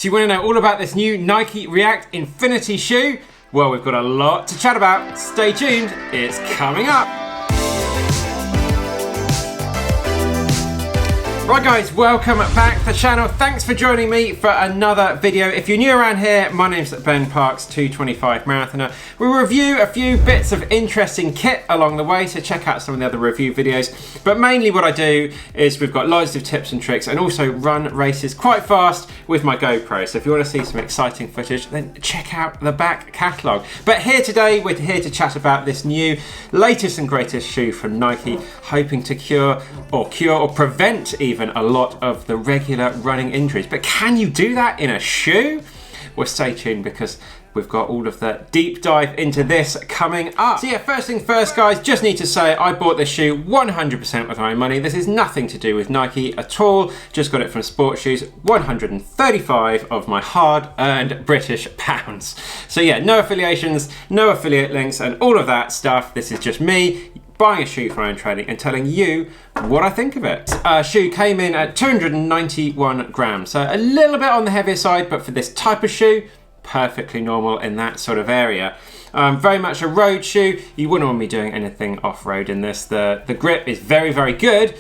So you want to know all about this new Nike React Infinity shoe? Well, we've got a lot to chat about. Stay tuned, it's coming up. Right guys, welcome back to the channel. Thanks for joining me for another video. If you're new around here, my name's Ben Parks, 225 Marathoner. We review a few bits of interesting kit along the way, so check out some of the other review videos. But mainly what I do is we've got loads of tips and tricks and also run races quite fast with my GoPro. So if you want to see some exciting footage, then check out the back catalogue. But here today, we're here to chat about this new latest and greatest shoe from Nike, hoping to cure or prevent even a lot of the regular running injuries. But can you do that in a shoe? Well, stay tuned because we've got all of the deep dive into this coming up. So yeah, first thing first guys, just need to say I bought this shoe 100% with my own money. This is nothing to do with Nike at all. Just got it from Sports Shoes, 135 of my hard-earned British pounds. So yeah, no affiliations, no affiliate links and all of that stuff. This is just me buying a shoe for my own training and telling you what I think of it. Shoe came in at 291 grams, so a little bit on the heavier side, but for this type of shoe, perfectly normal in that sort of area. Very much a road shoe. You wouldn't want me doing anything off-road in this. The grip is very, very good.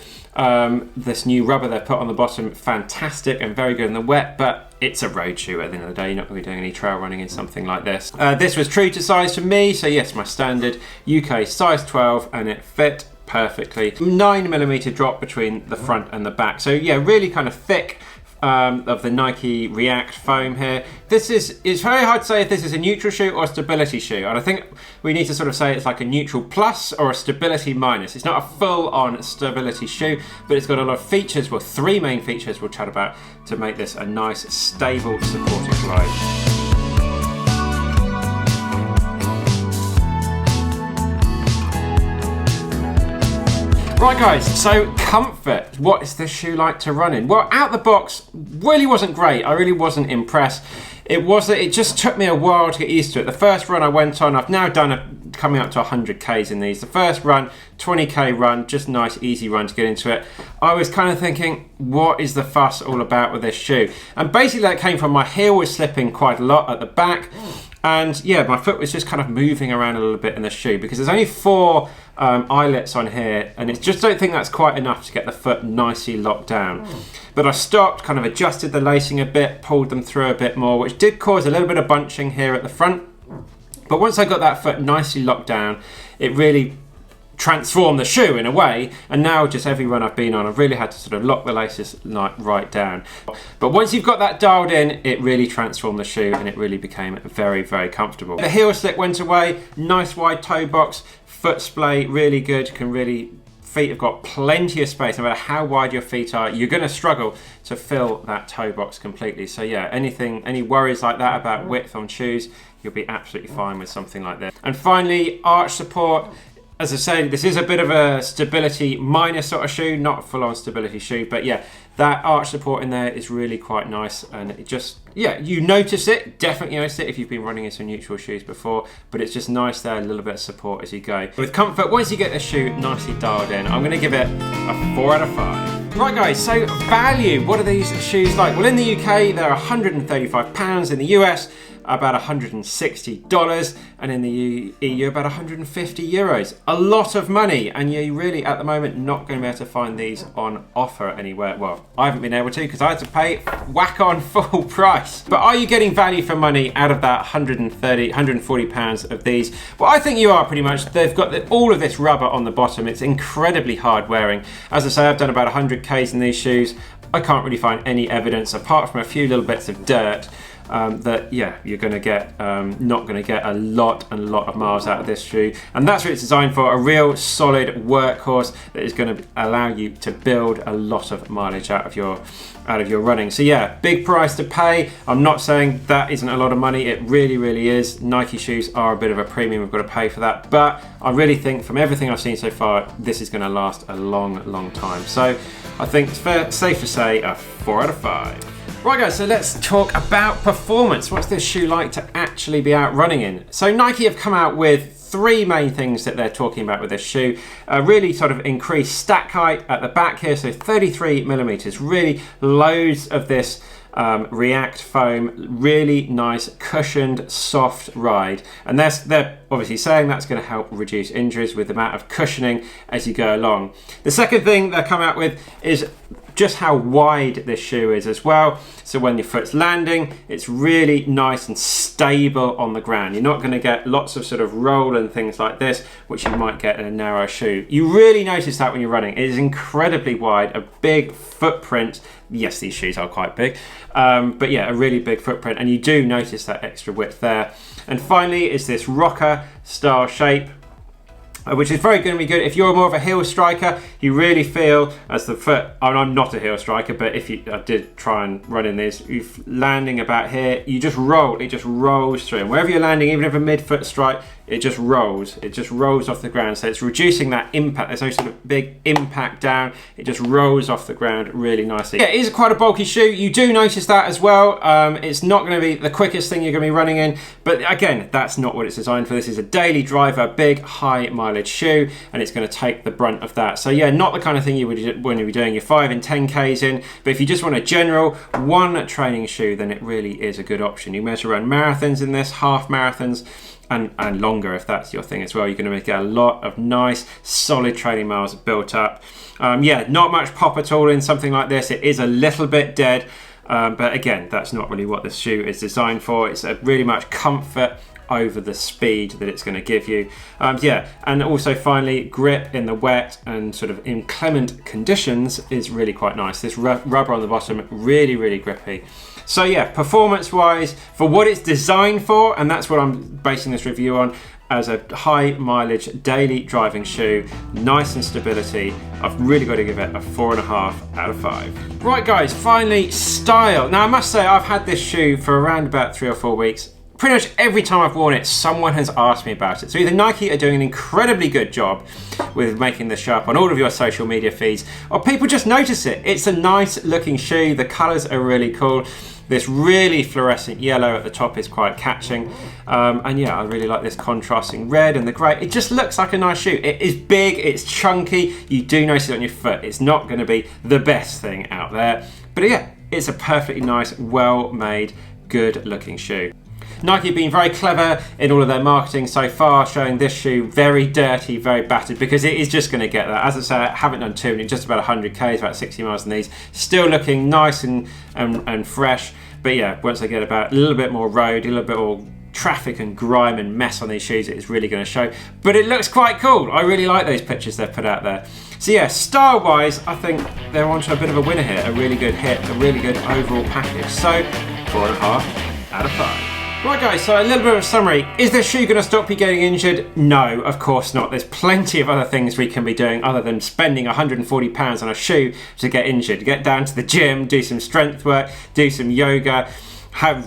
This new rubber they put on the bottom, fantastic and very good in the wet, but it's a road shoe at the end of the day. You're not going to be doing any trail running in something like this. This was true to size for me, so yes, my standard UK size 12, and it fit perfectly. 9mm drop between the front and the back. So yeah, really kind of thick of the Nike React foam here. It's very hard to say if this is a neutral shoe or a stability shoe, and I think we need to sort of say it's like a neutral plus or a stability minus. It's not a full-on stability shoe, but it's got a lot of features, well, three main features we'll chat about to make this a nice, stable, supportive ride. Right guys, so comfort. What is this shoe like to run in? Well, out the box, really wasn't great. I really wasn't impressed. It just took me a while to get used to it. The first run I went on, I've now done coming up to 100 Ks in these. The first run, 20K run, just nice, easy run to get into it. I was kind of thinking, what is the fuss all about with this shoe? And basically that came from my heel was slipping quite a lot at the back. And yeah, my foot was just kind of moving around a little bit in the shoe because there's only 4 eyelets on here, and it's just don't think that's quite enough to get the foot nicely locked down. But I stopped, kind of adjusted the lacing a bit, pulled them through a bit more, which did cause a little bit of bunching here at the front. But once I got that foot nicely locked down, it really transformed the shoe in a way, and now just every run I've been on, I've really had to sort of lock the laces right down. But once you've got that dialed in, it really transformed the shoe and it really became very, very comfortable. The heel slip went away, nice wide toe box, foot splay, really good, feet have got plenty of space. No matter how wide your feet are, you're going to struggle to fill that toe box completely. So yeah, any worries like that about width on shoes, you'll be absolutely fine with something like this. And finally, arch support. As I say, this is a bit of a stability minus sort of shoe, not a full-on stability shoe, but yeah, that arch support in there is really quite nice, and it just, yeah, you notice it, definitely notice it if you've been running in some neutral shoes before, but it's just nice there, a little bit of support as you go. With comfort, once you get the shoe nicely dialed in, I'm going to give it a 4 out of 5. Right guys, so value, what are these shoes like? Well, in the UK, they're £135, in the US, about $160, and in the EU about 150 euros. A lot of money, and you're really at the moment not going to be able to find these on offer anywhere. Well, I haven't been able to because I had to pay whack on full price. But are you getting value for money out of that 140 pounds of these? Well, I think you are pretty much. They've got all of this rubber on the bottom. It's incredibly hard wearing. As I say, I've done about 100 Ks in these shoes. I can't really find any evidence apart from a few little bits of dirt that yeah, you're going to get not going to get a lot of miles out of this shoe, and that's what it's designed for, a real solid workhorse that is going to allow you to build a lot of mileage out of your running. So yeah, big price to pay. I'm not saying that isn't a lot of money, it really is. Nike shoes are a bit of a premium, we've got to pay for that, but I really think from everything I've seen so far, this is going to last a long time. So I think it's safe to say a 4 out of 5. Right guys, so let's talk about performance. What's this shoe like to actually be out running in? So Nike have come out with 3 main things that they're talking about with this shoe. Really sort of increased stack height at the back here, so 33mm, really loads of this React foam, really nice cushioned soft ride, and they're obviously saying that's going to help reduce injuries with the amount of cushioning as you go along. The second thing they're coming out with is just how wide this shoe is as well. So when your foot's landing, it's really nice and stable on the ground. You're not going to get lots of sort of roll and things like this, which you might get in a narrow shoe. You really notice that when you're running. It is incredibly wide, a big footprint. Yes, these shoes are quite big, but yeah, a really big footprint, and you do notice that extra width there. And finally is this rocker style shape, which is going to be good if you're more of a heel striker. You really feel as the foot, I'm not a heel striker, but if I did try and run in this, you're landing about here, you just roll, it just rolls through. And wherever you're landing, even if a mid-foot strike, it just rolls off the ground. So it's reducing that impact. There's no sort of big impact down. It just rolls off the ground really nicely. Yeah, it is quite a bulky shoe. You do notice that as well. It's not going to be the quickest thing you're going to be running in, but again, that's not what it's designed for. This is a daily driver, big high mileage shoe, and it's going to take the brunt of that. So yeah, not the kind of thing you would want to be doing your 5 and 10Ks in, but if you just want a general one training shoe, then it really is a good option. You measure run marathons in this, half marathons, and longer if that's your thing as well. You're going to get a lot of nice solid training miles built up. Yeah, not much pop at all in something like this. It is a little bit dead, but again, that's not really what this shoe is designed for. It's a really much comfort over the speed that it's going to give you. Yeah, and also finally, grip in the wet and sort of inclement conditions is really quite nice. This rubber on the bottom, really, really grippy. So yeah, performance wise, for what it's designed for, and that's what I'm basing this review on, as a high mileage daily driving shoe, nice and stability, I've really got to give it a 4.5 out of 5. Right guys, finally style. Now I must say I've had this shoe for around about 3 or 4 weeks. Pretty much every time I've worn it, someone has asked me about it. So either Nike are doing an incredibly good job with making this show up on all of your social media feeds, or people just notice it. It's a nice looking shoe. The colors are really cool. This really fluorescent yellow at the top is quite catching. And yeah, I really like this contrasting red and the grey. It just looks like a nice shoe. It is big, it's chunky. You do notice it on your foot. It's not going to be the best thing out there. But yeah, it's a perfectly nice, well-made, good-looking shoe. Nike have been very clever in all of their marketing so far, showing this shoe very dirty, very battered, because it is just going to get that. As I say, I haven't done too many, just about 100Ks, about 60 miles in these. Still looking nice and fresh. But yeah, once I get about a little bit more road, a little bit more traffic and grime and mess on these shoes, it is really going to show. But it looks quite cool. I really like those pictures they've put out there. So yeah, style-wise, I think they're onto a bit of a winner here. A really good hit, a really good overall package. So, 4.5 out of 5. Right guys, so a little bit of a summary. Is this shoe going to stop you getting injured? No, of course not. There's plenty of other things we can be doing other than spending £140 on a shoe to get injured. Get down to the gym, do some strength work, do some yoga,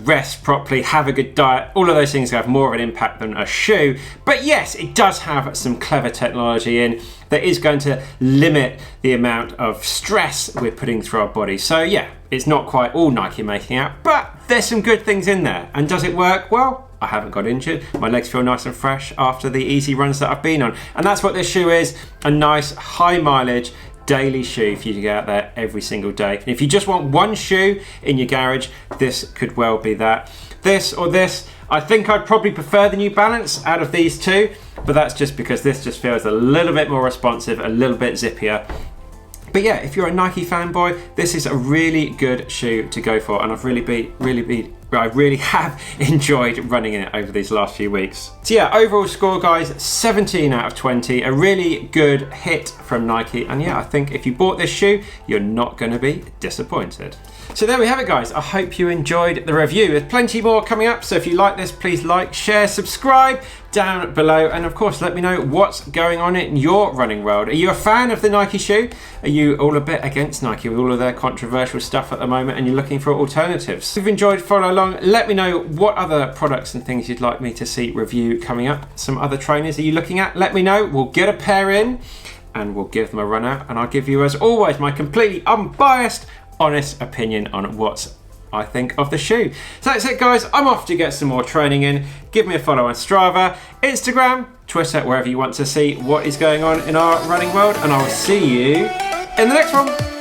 rest properly, have a good diet. All of those things have more of an impact than a shoe. But yes, it does have some clever technology in that is going to limit the amount of stress we're putting through our body. So yeah, it's not quite all Nike making out, but there's some good things in there. And does it work? Well, I haven't got injured. My legs feel nice and fresh after the easy runs that I've been on. And that's what this shoe is, a nice high mileage daily shoe for you to get out there every single day. And if you just want one shoe in your garage, this could well be that. This or this, I think I'd probably prefer the New Balance out of these two, but that's just because this just feels a little bit more responsive, a little bit zippier. But yeah, if you're a Nike fanboy, this is a really good shoe to go for, and I really have enjoyed running in it over these last few weeks. So yeah, overall score guys, 17 out of 20, a really good hit from Nike, and yeah, I think if you bought this shoe, you're not going to be disappointed. So there we have it guys, I hope you enjoyed the review. There's plenty more coming up, so if you like this, please like, share, subscribe down below, and of course let me know what's going on in your running world. Are you a fan of the Nike shoe? Are you all a bit against Nike with all of their controversial stuff at the moment and you're looking for alternatives? If you've enjoyed, follow along, let me know what other products and things you'd like me to see review coming up. Some other trainers are you looking at? Let me know, we'll get a pair in and we'll give them a run out, and I'll give you as always my completely unbiased, honest opinion on what I think of the shoe. So that's it guys, I'm off to get some more training in. Give me a follow on Strava, Instagram, Twitter, wherever you want to see what is going on in our running world, and I will see you in the next one.